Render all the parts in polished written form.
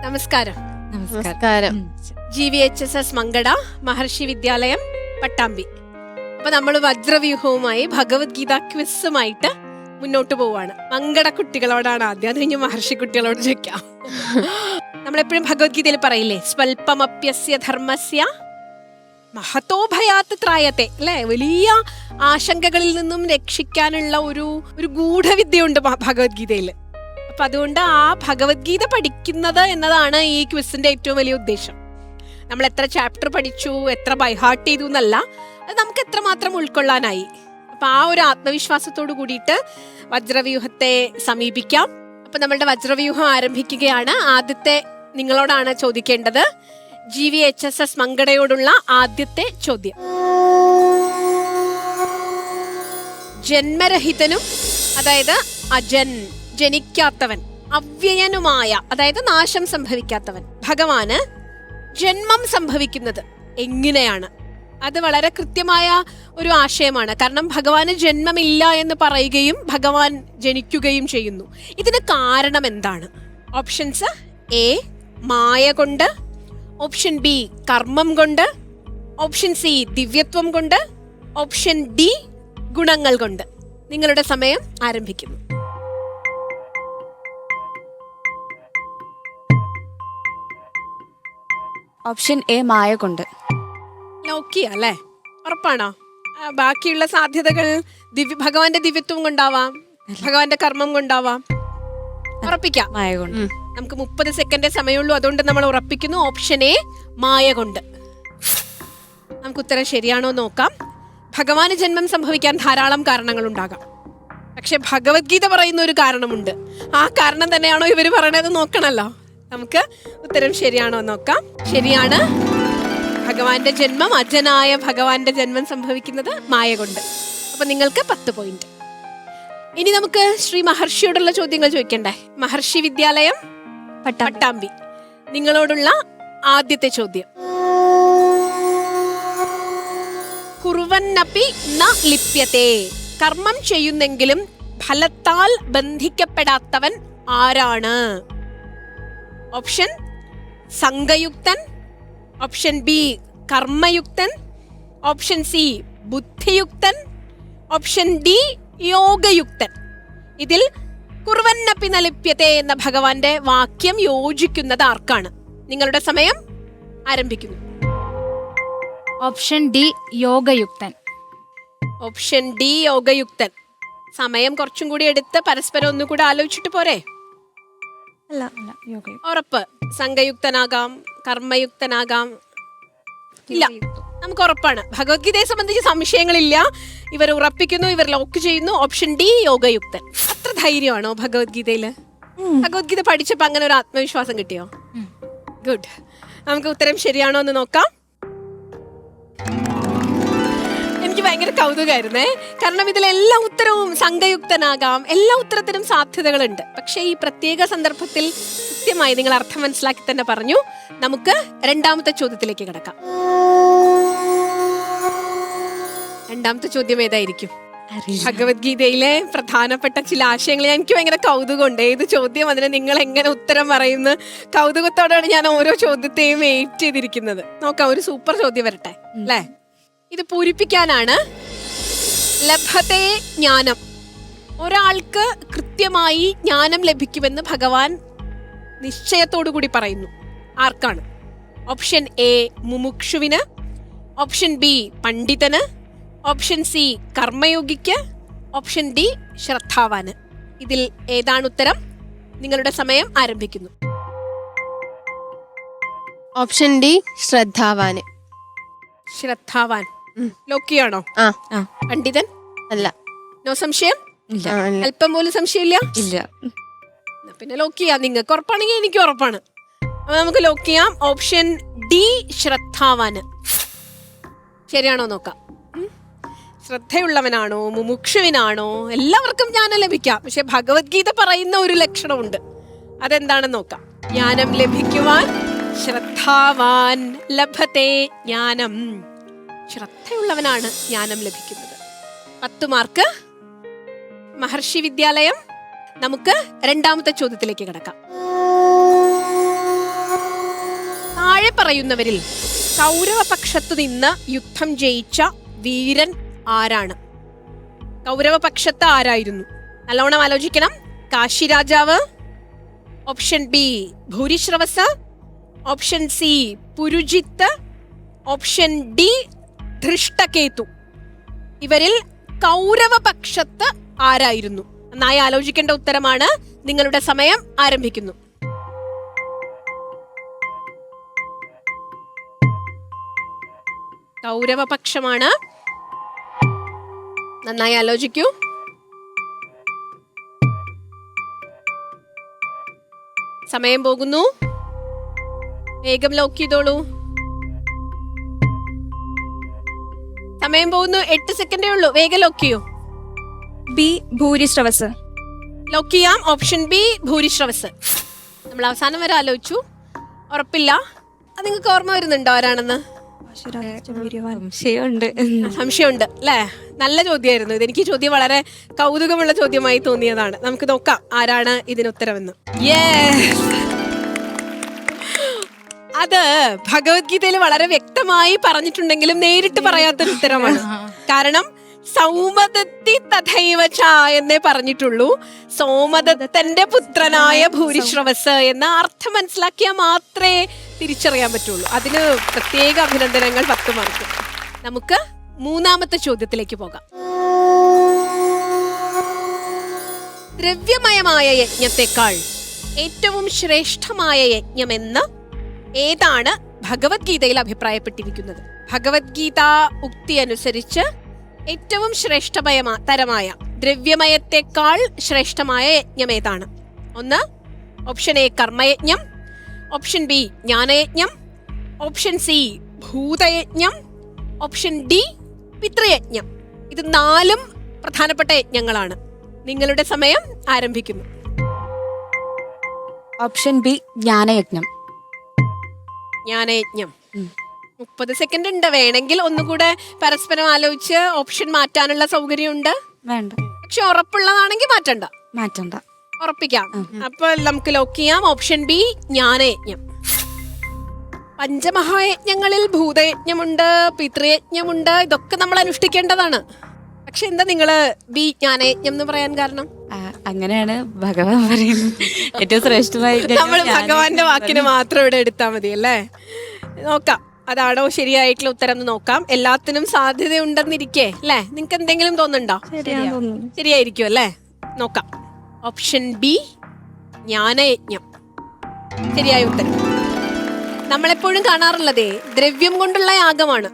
നമസ്കാരം. നമസ്കാരം. GVHSS മങ്കട മഹർഷി വിദ്യാലയം പട്ടാമ്പി. അപ്പൊ നമ്മൾ വജ്രവ്യൂഹവുമായി ഭഗവത്ഗീത ക്വിസുമായിട്ട് മുന്നോട്ട് പോവാണ്. മങ്കട കുട്ടികളോടാണ് ആദ്യം, അത് കഴിഞ്ഞ് മഹർഷി കുട്ടികളോട് ചോദിക്കാം. നമ്മളെപ്പോഴും ഭഗവത്ഗീതയിൽ പറയില്ലേ, സ്വൽപ്പമപ്യസ്യ ധർമ്മസ്യ മഹതോ ഭയാത് ത്രായത്തെ, അല്ലെ? വലിയ ആശങ്കകളിൽ നിന്നും രക്ഷിക്കാനുള്ള ഒരു ഗൂഢവിദ്യയുണ്ട് ഭഗവത്ഗീതയിൽ. അപ്പൊ അതുകൊണ്ട് ആ ഭഗവത്ഗീത പഠിക്കുന്നത് എന്നതാണ് ഈ ക്വിസിന്റെ ഏറ്റവും വലിയ ഉദ്ദേശം. നമ്മൾ എത്ര ചാപ്റ്റർ പഠിച്ചു, എത്ര ബൈഹാർട്ട് ചെയ്തു എന്നല്ല, അത് നമുക്ക് എത്രമാത്രം ഉൾക്കൊള്ളാനായി. അപ്പൊ ആ ഒരു ആത്മവിശ്വാസത്തോട് കൂടിയിട്ട് വജ്രവ്യൂഹത്തെ സമീപിക്കാം. അപ്പൊ നമ്മളുടെ വജ്രവ്യൂഹം ആരംഭിക്കുകയാണ്. ആദ്യത്തെ നിങ്ങളോടാണ് ചോദിക്കേണ്ടത്. GVHSS മങ്കടയോടുള്ള ആദ്യത്തെ ചോദ്യം. ജന്മരഹിതനും, അതായത് അജൻ, ജനിക്കാത്തവൻ, അവ്യയനുമായ, അതായത് നാശം സംഭവിക്കാത്തവൻ ഭഗവാന് ജന്മം സംഭവിക്കുന്നത് എങ്ങനെയാണ്? അത് വളരെ കൃത്യമായ ഒരു ആശയമാണ്. കാരണം ഭഗവാന് ജന്മമില്ല എന്ന് പറയുകയും ഭഗവാൻ ജനിക്കുകയും ചെയ്യുന്നു. ഇതിന് കാരണം എന്താണ്? ഓപ്ഷൻസ്: എ മായ കൊണ്ട്, ഓപ്ഷൻ ബി കർമ്മം കൊണ്ട്, ഓപ്ഷൻ സി ദിവ്യത്വം കൊണ്ട്, ഓപ്ഷൻ ഡി ഗുണങ്ങൾ കൊണ്ട്. നിങ്ങളുടെ സമയം ആരംഭിക്കുന്നു. ഓപ്ഷൻ എ മായ കൊണ്ട്. നോക്കിയ അല്ലേ? ഉറപ്പാണോ? ബാക്കിയുള്ള സാധ്യതകൾ ഭഗവാന്റെ ദിവ്യത്വം കൊണ്ടാവാം, ഭഗവാന്റെ കർമ്മം കൊണ്ടാവാം. ഉറപ്പിക്കാം. മായ കൊണ്ട്. നമുക്ക് 30 സെക്കൻഡേ സമയമുള്ളൂ, അതുകൊണ്ട് നമ്മൾ ഉറപ്പിക്കുന്നു ഓപ്ഷൻ എ മായ കൊണ്ട്. നമുക്ക് ഉത്തരം ശരിയാണോ നോക്കാം. ഭഗവാന് ജന്മം സംഭവിക്കാൻ ധാരാളം കാരണങ്ങൾ ഉണ്ടാകാം, പക്ഷെ ഭഗവത്ഗീത പറയുന്ന ഒരു കാരണമുണ്ട്. ആ കാരണം തന്നെയാണോ ഇവര് പറയണത് നോക്കണല്ലോ. നമുക്ക് ഉത്തരം ശരിയാണോ നോക്കാം. ശരിയാണ്. ഭഗവാന്റെ ജന്മം, അജനായ ഭഗവാന്റെ ജന്മം സംഭവിക്കുന്നത് മായ കൊണ്ട്. അപ്പൊ നിങ്ങൾക്ക് 10 പോയിന്റ്. ഇനി നമുക്ക് ശ്രീ മഹർഷിയോടുള്ള ചോദ്യങ്ങൾ ചോദിക്കണ്ടേ? മഹർഷി വിദ്യാലയം പട്ടാമ്പി, നിങ്ങളോടുള്ള ആദ്യത്തെ ചോദ്യം. കുറുവന്നപി ന ലിപ്യത്തെ, കർമ്മം ചെയ്യുന്നെങ്കിലും ഫലത്താൽ ബന്ധിക്കപ്പെടാത്തവൻ ആരാണ്? ഓപ്ഷൻ സംഘയുക്തൻ, ഓപ്ഷൻ ബി കർമ്മയുക്തൻ, ഓപ്ഷൻ സി ബുദ്ധിയുക്തൻ, ഓപ്ഷൻ ഡി യോഗയുക്തൻ. ഇതിൽ കുറുവന്നപി ന ലിപ്യത്തെ എന്ന ഭഗവാന്റെ വാക്യം യോജിക്കുന്നത് ആർക്കാണ്? നിങ്ങളുടെ സമയം ആരംഭിക്കുന്നു. ഓപ്ഷൻ ഡി യോഗയുക്തൻ. ഓപ്ഷൻ ഡി യോഗയുക്തൻ. സമയം കുറച്ചും കൂടി എടുത്ത് പരസ്പരം ഒന്നുകൂടെ ആലോചിച്ചിട്ട് പോരെ? അല്ല, ഉറപ്പ്? സംഘയുക്തനാകാം, കർമ്മയുക്തനാകാം. ഇല്ല, നമുക്ക് ഉറപ്പാണ്. ഭഗവത്ഗീതയെ സംബന്ധിച്ച് സംശയങ്ങളില്ല. ഇവർ ഉറപ്പിക്കുന്നു, ഇവർ ലോക്ക് ചെയ്യുന്നു. ഓപ്ഷൻ ഡി യോഗയുക്തൻ. അത്ര ധൈര്യമാണോ ഭഗവത്ഗീതയില്? ഭഗവത്ഗീത പഠിച്ചപ്പോ അങ്ങനെ ഒരു ആത്മവിശ്വാസം കിട്ടിയോ? ഗുഡ്. നമുക്ക് ഉത്തരം ശരിയാണോ എന്ന് നോക്കാം. എനിക്ക് ഭയങ്കര കൗതുകമായിരുന്നേ, കാരണം ഇതിലെല്ലാ ഉത്തരവും സംഘയുക്തനാകാം, എല്ലാ ഉത്തരത്തിനും സാധ്യതകളുണ്ട്. പക്ഷെ ഈ പ്രത്യേക സന്ദർഭത്തിൽ കൃത്യമായി നിങ്ങൾ അർത്ഥം മനസ്സിലാക്കി തന്നെ പറഞ്ഞു. നമുക്ക് രണ്ടാമത്തെ ചോദ്യത്തിലേക്ക് കിടക്കാം. രണ്ടാമത്തെ ചോദ്യം ഏതായിരിക്കും? ഭഗവത്ഗീതയിലെ പ്രധാനപ്പെട്ട ചില ആശയങ്ങൾ. എനിക്ക് ഭയങ്കര കൗതുകമുണ്ട് ഏത് ചോദ്യം അതിന് നിങ്ങൾ എങ്ങനെ ഉത്തരം പറയുന്ന കൗതുകത്തോടെയാണ് ഞാൻ ഓരോ ചോദ്യത്തെയും വെയിറ്റ് ചെയ്തിരിക്കുന്നത്. നോക്കാം, ഒരു സൂപ്പർ ചോദ്യം വരട്ടെ അല്ലേ? ഇത് പൂരിപ്പിക്കാനാണ്. ലഭത്തെ ജ്ഞാനം, ഒരാൾക്ക് കൃത്യമായി ജ്ഞാനം ലഭിക്കുമെന്ന് ഭഗവാൻ നിശ്ചയത്തോടു കൂടി പറയുന്നു. ആർക്കാണ്? ഓപ്ഷൻ എ മുമുക്ഷുവിന്, ഓപ്ഷൻ ബി പണ്ഡിതന്, ഓപ്ഷൻ സി കർമ്മയോഗിക്ക്, ഓപ്ഷൻ ഡി ശ്രദ്ധാവാന്. ഇതിൽ ഏതാണ് ഉത്തരം? നിങ്ങളുടെ സമയം ആരംഭിക്കുന്നു. ഓപ്ഷൻ ഡി ശ്രദ്ധാവാന്. ശ്രദ്ധാവാൻ ലോക്കിയാണോ? പണ്ഡിതൻ അല്ല. നോ സംശയം? ഇല്ല. അല്പം പോലും സംശയമില്ല? ഇല്ല. പിന്നെ ലോക്ക് ചെയ്യാം. നിങ്ങൾക്ക് ഉറപ്പാണെങ്കിൽ എനിക്ക് ഉറപ്പാണ്. അപ്പൊ നമുക്ക് ലോക്ക് ചെയ്യാം. ഓപ്ഷൻ ഡി ശ്രദ്ധാവാന്. ശരിയാണോ നോക്കാം. ശ്രദ്ധയുള്ളവനാണോ, മുമുക്ഷുവിനാണോ? എല്ലാവർക്കും ജ്ഞാനം ലഭിക്കാം, പക്ഷെ ഭഗവത്ഗീത പറയുന്ന ഒരു ലക്ഷണമുണ്ട്. അതെന്താണെന്ന് നോക്കാം. ജ്ഞാനം ലഭിക്കുവാൻ ശ്രദ്ധാവാൻ ലഭത്തെ ജ്ഞാനം. ശ്രദ്ധയുള്ളവനാണ് ജ്ഞാനം ലഭിക്കുന്നത്. 10 മാർക്ക്. മഹർഷി വിദ്യാലയം. നമുക്ക് രണ്ടാമത്തെ ചോദ്യത്തിലേക്ക് കിടക്കാം. പറയുന്നവരിൽ കൗരവപക്ഷത്തു നിന്ന് യുദ്ധം ജയിച്ച വീരൻ ആരാണ്? കൗരവപക്ഷത്ത് ആരായിരുന്നു? നല്ലോണം ആലോചിക്കണം. കാശി രാജാവ്, option B Bhurishravas, option C Purujit, option D Dhrishtaketu. ഇവരിൽ കൗരവപക്ഷത്ത് ആരായിരുന്നു? നന്നായി ആലോചിക്കേണ്ട ഉത്തരമാണ്. നിങ്ങളുടെ സമയം ആരംഭിക്കുന്നു. കൗരവപക്ഷമാണ്. നന്നായി ആലോചിക്കൂ. സമയം പോകുന്നു. വേഗം ലോക്ക് ചെയ്തോളൂ. സമയം പോകുന്നു. 8 സെക്കൻഡേ ഉള്ളൂ. വേഗം ലോക്ക് ചെയ്യൂ. ബി ഭൂരിശ്രവസ്. ലോക്ക് ചെയ്യാം. Option B Bhurishravas. നമ്മൾ അവസാനം വരെ ആലോചിച്ചു. ഉറപ്പില്ല. അത് നിങ്ങൾക്ക് ഓർമ്മ വരുന്നുണ്ടോ ആരാണെന്ന്? സംശയമുണ്ട് അല്ലേ? നല്ല ചോദ്യമായിരുന്നു ഇത്. എനിക്ക് ചോദ്യം വളരെ കൗതുകമുള്ള ചോദ്യമായി തോന്നിയതാണ്. നമുക്ക് നോക്കാം ആരാണ് ഇതിന് ഉത്തരവെന്ന്. അത് ഭഗവത്ഗീതയിൽ വളരെ വ്യക്തമായി പറഞ്ഞിട്ടുണ്ടെങ്കിലും നേരിട്ട് പറയാത്തൊരു ഉത്തരമാണ്. കാരണം സൗമദത്തി തഥൈവച എന്നേ പറഞ്ഞിട്ടുള്ളൂ. സോമദത്തന്റെ പുത്രനായ ഭൂരിശ്രവസ് എന്ന അർത്ഥം മനസ്സിലാക്കിയാൽ മാത്രമേ തിരിച്ചറിയാൻ പറ്റുള്ളൂ. അതിന് പ്രത്യേക അഭിനന്ദനങ്ങൾ. 10 മാർക്ക്. നമുക്ക് മൂന്നാമത്തെ ചോദ്യത്തിലേക്ക് പോകാം. ദ്രവ്യമയമായ യജ്ഞത്തെക്കാൾ ഏറ്റവും ശ്രേഷ്ഠമായ യജ്ഞമെന്ന് ഏതാണ് ഭഗവത്ഗീതയിൽ അഭിപ്രായപ്പെട്ടിരിക്കുന്നത്? ഭഗവത്ഗീത ഉക്തി അനുസരിച്ച് ഏറ്റവും തരമായ ദ്രവ്യമയത്തെക്കാൾ ശ്രേഷ്ഠമായ യജ്ഞം ഏതാണ്? ഒന്ന്, ഓപ്ഷൻ എ കർമ്മയജ്ഞം, ഓപ്ഷൻ ബി ജ്ഞാനയജ്ഞം, ഓപ്ഷൻ സി ഭൂതയജ്ഞം, ഓപ്ഷൻ ഡി പിതൃയജ്ഞം. ഇത് 4 പ്രധാനപ്പെട്ട യജ്ഞങ്ങളാണ്. നിങ്ങളുടെ സമയം ആരംഭിക്കുന്നു. ഓപ്ഷൻ ബി ജ്ഞാനയജ്ഞം. ജ്ഞാനയജ്ഞം. 30 സെക്കൻഡ് ഉണ്ട്. വേണമെങ്കിൽ ഒന്നുകൂടെ പരസ്പരം ആലോചിച്ച് ഓപ്ഷൻ മാറ്റാനുള്ള സൗകര്യമുണ്ട്. വേണ്ട. പക്ഷെ ഉറപ്പുള്ളതാണെങ്കിൽ മാറ്റണ്ട. ഉറപ്പിക്കാം. അപ്പൊ നമുക്ക് ലോക്ക് ചെയ്യാം. ഓപ്ഷൻ ബി ജ്ഞാനയജ്ഞം. പഞ്ചമഹായജ്ഞങ്ങളിൽ ഭൂതയജ്ഞമുണ്ട്, പിതൃയജ്ഞമുണ്ട്. ഇതൊക്കെ നമ്മൾ അനുഷ്ഠിക്കേണ്ടതാണ്. പക്ഷെ എന്താ നിങ്ങള് ബി ജ്ഞാനയജ്ഞം എന്ന് പറയാൻ കാരണം? അങ്ങനെയാണ് ഭഗവാൻ പറയുന്നത്. ഏറ്റവും ശ്രേഷ്ഠമായ നമ്മൾ ഭഗവാന്റെ വാക്കിന് മാത്രം ഇവിടെ എടുത്താൽ മതി അല്ലേ? നോക്കാം അതാണോ ശരിയായിട്ടുള്ള ഉത്തരം എന്ന് നോക്കാം. എല്ലാത്തിനും സാധ്യതയുണ്ടെന്നിരിക്കേ അല്ലേ? നിങ്ങൾക്ക് എന്തെങ്കിലും തോന്നുന്നുണ്ടോ? ശരിയായിരിക്കും അല്ലേ? നോക്കാം. ഓപ്ഷൻ ബി ജ്ഞാനയജ്ഞം ശരിയായ ഉത്തരം. നമ്മളെപ്പോഴും കാണാറുള്ളതേ ദ്രവ്യം കൊണ്ടുള്ള യാഗമാണ്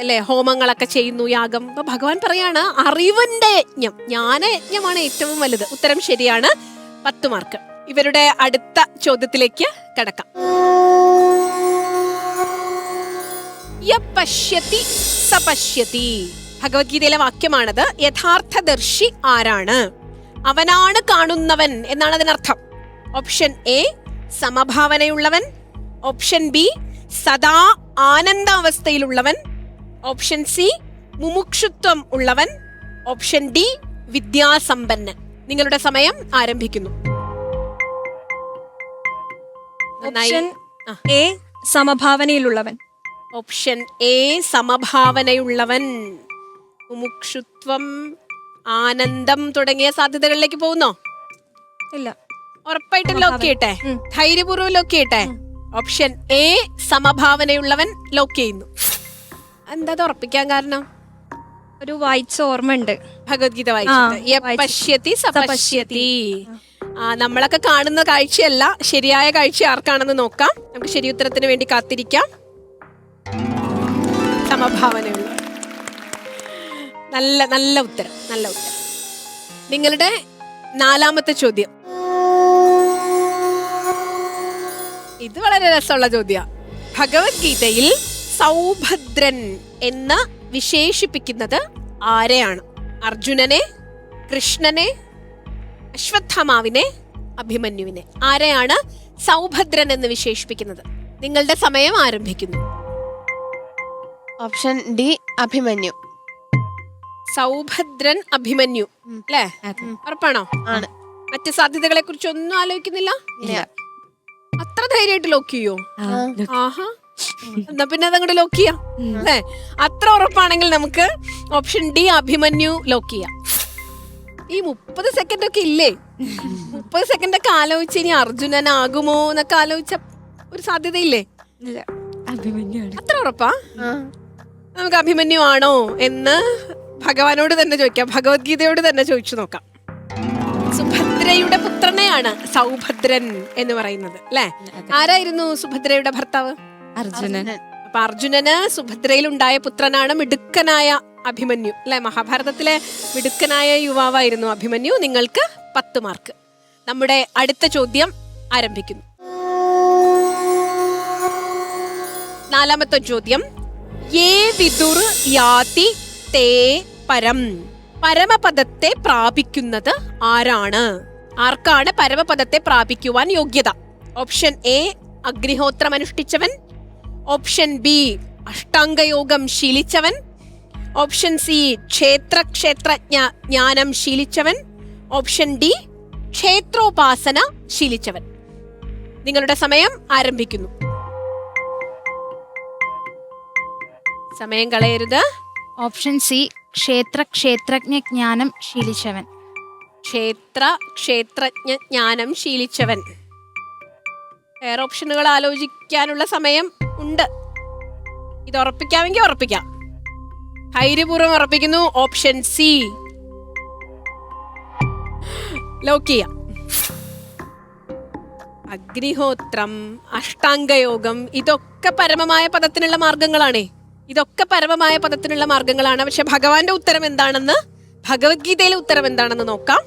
അല്ലെ? ഹോമങ്ങളൊക്കെ ചെയ്യുന്നു, യാഗം. അപ്പൊ ഭഗവാൻ പറയാണ് അറിവിന്റെ യജ്ഞം, ജ്ഞാനയജ്ഞമാണ് ഏറ്റവും വലുത്. ഉത്തരം ശരിയാണ്. 10 മാർക്ക്. ഇവരുടെ അടുത്ത ചോദ്യത്തിലേക്ക് കടക്കാം. യപശ്യതി സപശ്യതി. ഭഗവത്ഗീതയിലെ വാക്യമാണത്. യഥാർത്ഥദർശി ആരാണ്? അവനാണ് കാണുന്നവൻ എന്നാണ് അതിനർത്ഥം. ഓപ്ഷൻ എ സമഭാവനയുള്ളവൻ, ഓപ്ഷൻ ബി സദാ ആനന്ദാവസ്ഥയിലുള്ളവൻ, ഓപ്ഷൻ സി മുമുക്ഷുത്വം ഉള്ളവൻ, ഓപ്ഷൻ ഡി വിദ്യാസമ്പന്നൻ. നിങ്ങളുടെ സമയം ആരംഭിക്കുന്നു. ഓപ്ഷൻ എ സമഭാവനയിലുള്ളവൻ. ഓപ്ഷൻ എ സമഭാവനയുള്ളവൻ. മുമുക്ഷുത്വം, ആനന്ദം തുടങ്ങിയ സാധ്യതകളിലേക്ക് പോകുന്നോ? ഇല്ല. ഉറപ്പായിട്ടും ലോക്ക് ചെയ്യട്ടെ? ധൈര്യപൂർവ്വം ലോക്ക് ചെയ്യട്ടെ? ഓപ്ഷൻ എ സമഭാവനയുള്ളവൻ ലോക്ക് ചെയ്യുന്നു. എന്താ ഉറപ്പിക്കാൻ കാരണം? ഒരു വായിച്ച ഓർമ്മ ഉണ്ട്, ഭഗവത്ഗീത വായിച്ചത്. സപശ്യതി. നമ്മളൊക്കെ കാണുന്ന കാഴ്ചയല്ല, ശരിയായ കാഴ്ച ആർക്കാണെന്ന് നോക്കാം. നമുക്ക് ശരി ഉത്തരത്തിന് വേണ്ടി കാത്തിരിക്കാം. സമഭാവനയുള്ള നല്ല നല്ല ഉത്തരം. നിങ്ങളുടെ 4ാമത്തെ ചോദ്യം. ഇത് വളരെ രസമുള്ള ചോദ്യം. ഭഗവത്ഗീതയിൽ സൗഭദ്രൻ എന്ന് വിശേഷിപ്പിക്കുന്നത് ആരെയാണ്? അർജുനനെ, കൃഷ്ണനെ, അശ്വത്ഥമാവിനെ, അഭിമന്യുവിനെ. ആരെയാണ് സൗഭദ്രൻ എന്ന് വിശേഷിപ്പിക്കുന്നത്? നിങ്ങളുടെ സമയം ആരംഭിക്കുന്നു. Option D Abhimanyu. സൗഭദ്രൻ, അഭിമന്യു അല്ലേ? ഉറപ്പാണോ? ആണ്. മറ്റ് സാധ്യതകളെ കുറിച്ച് ഒന്നും ആലോചിക്കുന്നില്ല? അത്ര ധൈര്യമായിട്ട് ലോക്ക് ചെയ്യോ? ആഹാ, എന്നാ പിന്നെ അതങ്ങോട്ട് ലോക്ക് ചെയ്യാം അല്ലേ? അത്ര ഉറപ്പാണെങ്കിൽ നമുക്ക് ഓപ്ഷൻ ഡി അഭിമന്യു ലോക്ക് ചെയ്യാം. ഈ 30 സെക്കൻഡ് ഒക്കെ ഇല്ലേ, 30 സെക്കൻഡ് ഒക്കെ ആലോചിച്ച് ഇനി അർജുനനാകുമോ എന്നൊക്കെ ആലോചിച്ച ഒരു സാധ്യതയില്ലേ? അഭിമന്യുവാണ്. അത്ര ഉറപ്പാ? നമുക്ക് അഭിമന്യു ആണോ എന്ന് ഭഗവാനോട് തന്നെ ചോദിക്കാം, ഭഗവത്ഗീതയോട് തന്നെ ചോദിച്ചു നോക്കാം. സുഭദ്രയുടെ പുത്രനെയാണ് സൗഭദ്രൻ എന്ന് പറയുന്നത് അല്ലെ? ആരായിരുന്നു സുഭദ്രയുടെ ഭർത്താവ്? അർജുനൻ. അപ്പൊ അർജുനന് സുഭദ്രയിൽ ഉണ്ടായ പുത്രനാണ് മിടുക്കനായ അഭിമന്യു അല്ലെ? മഹാഭാരതത്തിലെ മിടുക്കനായ യുവാവായിരുന്നു അഭിമന്യു. നിങ്ങൾക്ക് 10 മാർക്ക്. നമ്മുടെ അടുത്ത ചോദ്യം ആരംഭിക്കുന്നു. 4ാമത്തെ ചോദ്യം. യേ വിദുർ യാതി തേ പരം. പരമപദത്തെ പ്രാപിക്കുന്നത് ആരാണ്? ആർക്കാണ് പരമപദത്തെ പ്രാപിക്കുവാൻ യോഗ്യത? ഓപ്ഷൻ എ അഗ്നിഹോത്രം അനുഷ്ഠിച്ചവൻ, ഓപ്ഷൻ ബി അഷ്ടാംഗയോഗം ശീലിച്ചവൻ, ഓപ്ഷൻ സി ക്ഷേത്രജ്ഞ ജ്ഞാനം ശീലിച്ചവൻ, ഓപ്ഷൻ ഡി ക്ഷേത്രോപാസന ശീലിച്ചവൻ. നിങ്ങളുടെ സമയം ആരംഭിക്കുന്നു. സമയം കളയരുത്. ഓപ്ഷൻ സി ക്ഷേത്രജ്ഞ ജ്ഞാനം ശീലിച്ചവൻ. ക്ഷേത്രജ്ഞ ജ്ഞാനം ശീലിച്ചവൻ. വേറെ ഓപ്ഷനുകൾ ആലോചിക്കാനുള്ള സമയം ഉണ്ട്. ഇത് ഉറപ്പിക്കാമെങ്കിൽ ഉറപ്പിക്കാം. ധൈര്യപൂർവ്വം ഉറപ്പിക്കുന്നു. ഓപ്ഷൻ സി ലോക്ക് ചെയ്യാം. അഗ്നിഹോത്രം, അഷ്ടാംഗയോഗം ഇതൊക്കെ പരമമായ പദത്തിനുള്ള മാർഗങ്ങളാണേ. ഇതൊക്കെ പരമമായ പദത്തിനുള്ള മാർഗങ്ങളാണ്. പക്ഷെ ഭഗവാന്റെ ഉത്തരം എന്താണെന്ന്, ഭഗവത്ഗീതയിലെ ഉത്തരം എന്താണെന്ന് നോക്കാം.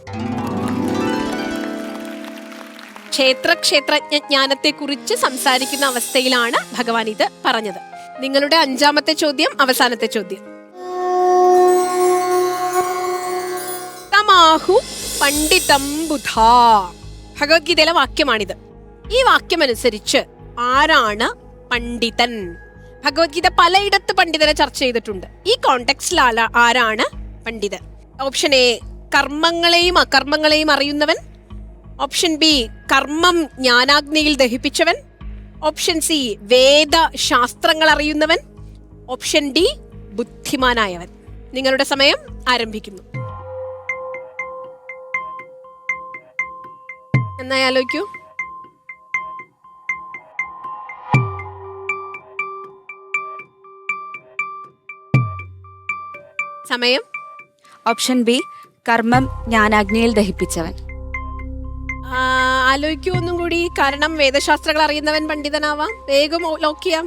ക്ഷേത്രജ്ഞ ജ്ഞാനത്തെ കുറിച്ച് സംസാരിക്കുന്ന അവസ്ഥയിലാണ് ഭഗവാൻ ഇത് പറഞ്ഞത്. നിങ്ങളുടെ 5ാമത്തെ ചോദ്യം, അവസാനത്തെ ചോദ്യം. തമാഹു പണ്ഡിതം ബുധാ. ഭഗവത്ഗീതയിലെ വാക്യമാണിത്. ഈ വാക്യമനുസരിച്ച് ആരാണ് പണ്ഡിതൻ? ഭഗവത്ഗീത പലയിടത്ത് പണ്ഡിതനെ ചർച്ച ചെയ്തിട്ടുണ്ട്. ഈ കോണ്ടെക്സ്റ്റിൽ ആരാണ് പണ്ഡിതൻ? ഓപ്ഷൻ എ കർമ്മങ്ങളെയും അകർമ്മങ്ങളെയും അറിയുന്നവൻ, ഓപ്ഷൻ ബി കർമ്മം ജ്ഞാനാഗ്നിയിൽ ദഹിപ്പിച്ചവൻ, ഓപ്ഷൻ സി വേദ ശാസ്ത്രങ്ങൾ അറിയുന്നവൻ, ഓപ്ഷൻ ഡി ബുദ്ധിമാനായവൻ. നിങ്ങളുടെ സമയം ആരംഭിക്കുന്നു. നന്നായി ആലോചിക്കൂ. സമയം. ഓപ്ഷൻ ബി കർമ്മം ജ്ഞാനാഗ്നിയിൽ ദഹിപ്പിച്ചവൻ. ആലോചിക്കൂ ഒന്നും കൂടി. കാരണം വേദശാസ്ത്രങ്ങൾ അറിയുന്നവൻ പണ്ഡിതനാവാം. വേഗം ലോക്ക് ചെയ്യാം.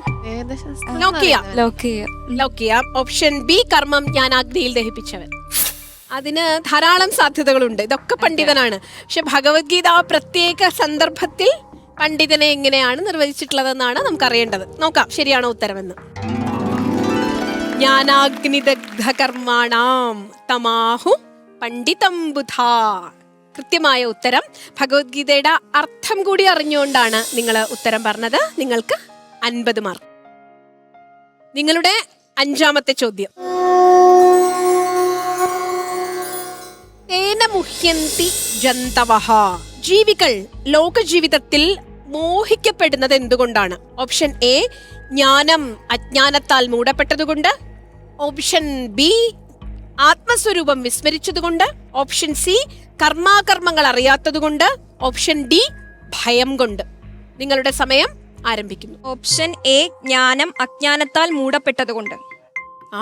ലോക്ക് ചെയ്യാം. ഓപ്ഷൻ ബി കർമ്മം ജ്ഞാനാഗ്നിയിൽ ദഹിപ്പിച്ചവൻ. അതിന് ധാരാളം സാധ്യതകളുണ്ട്. ഇതൊക്കെ പണ്ഡിതനാണ്. പക്ഷെ ഭഗവത്ഗീത ആ പ്രത്യേക സന്ദർഭത്തിൽ പണ്ഡിതനെ എങ്ങനെയാണ് നിർവചിച്ചിട്ടുള്ളതെന്നാണ് നമുക്ക് അറിയേണ്ടത്. നോക്കാം ശരിയാണോ ഉത്തരമെന്ന്. ജ്ഞാനാഗ്നിദഗ്ധ കർമാണാം തമാഹു പണ്ഡിതം ബുധാ. കൃത്യമായ ഉത്തരം. ഭഗവത്ഗീതയുടെ അർത്ഥം കൂടി അറിഞ്ഞുകൊണ്ടാണ് നിങ്ങൾ ഉത്തരം പറഞ്ഞത്. നിങ്ങൾക്ക് 50 മാർക്ക്. നിങ്ങളുടെ 5ാമത്തെ ചോദ്യം. തേന മുഹ്യന്തി ജന്തവഃ. ജീവികൾ ലോകജീവിതത്തിൽ മോഹിക്കപ്പെടുന്നത് എന്തുകൊണ്ടാണ്? ഓപ്ഷൻ എ ജ്ഞാനം അജ്ഞാനത്താൽ മൂടപ്പെട്ടതുകൊണ്ട്, ഓപ്ഷൻ ബി ആത്മസ്വരൂപം വിസ്മരിച്ചതുകൊണ്ട്, ഓപ്ഷൻ സി കർമാകർമ്മങ്ങൾ അറിയാത്തതുകൊണ്ട്, ഓപ്ഷൻ ഡി ഭയം കൊണ്ട്. നിങ്ങളുടെ സമയം ആരംഭിക്കുന്നു. ഓപ്ഷൻ എ ജ്ഞാനം അജ്ഞാനത്താൽ മൂടപ്പെട്ടതുകൊണ്ട്.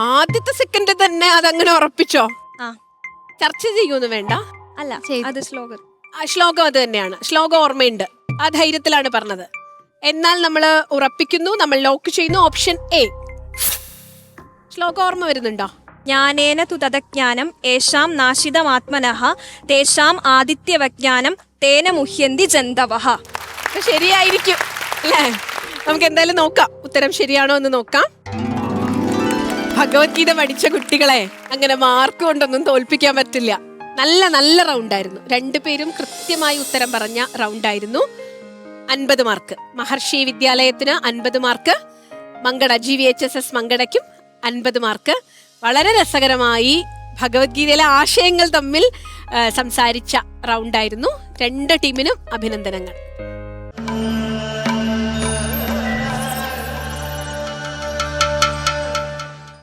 ആദ്യത്തെ സെക്കൻഡ് തന്നെ അതങ്ങനെ ഉറപ്പിച്ചോ? ആ, ചർച്ച ചെയ്യൊന്നും വേണ്ട. അല്ല, അത് ശ്ലോകം. ശ്ലോകം അത് തന്നെയാണ്. ശ്ലോകം ഓർമ്മയുണ്ട്. ആ ധൈര്യത്തിലാണ് പറഞ്ഞത്. എന്നാൽ നമ്മൾ ഉറപ്പിക്കുന്നു, നമ്മൾ ലോക്ക് ചെയ്യുന്നു. Option A. ശ്ലോകം ഓർമ്മ വരുന്നുണ്ടോ? ജ്ഞാനേന തു തദജ്ഞാനം യേഷാം നാശിതമാത്മനഃ തേഷാം ആദിത്യവജ്ഞാനം തേന മുഹ്യന്തി ജന്തവഃ. ശരിയായിരിക്കും അല്ലേ? നമുക്ക് എന്തായാലും നോക്കാം ഉത്തരം ശരിയാണോ എന്ന് നോക്കാം. ഭഗവത്ഗീത പഠിച്ച കുട്ടികളെ അങ്ങനെ മാർക്ക് കൊണ്ടൊന്നും തോൽപ്പിക്കാൻ പറ്റില്ല. നല്ല റൗണ്ടായിരുന്നു. 2 പേരും കൃത്യമായി ഉത്തരം പറഞ്ഞ റൗണ്ടായിരുന്നു. 50 മാർക്ക്. മഹർഷി വിദ്യാലയത്തിന് 50 മാർക്ക്, മങ്കട GVHSS മങ്കടയ്ക്കും 50 മാർക്ക്. വളരെ രസകരമായി ഭഗവത്ഗീതയിലെ ആശയങ്ങൾ തമ്മിൽ സംസാരിച്ച റൗണ്ടായിരുന്നു. 2 ടീമിനും അഭിനന്ദനങ്ങൾ.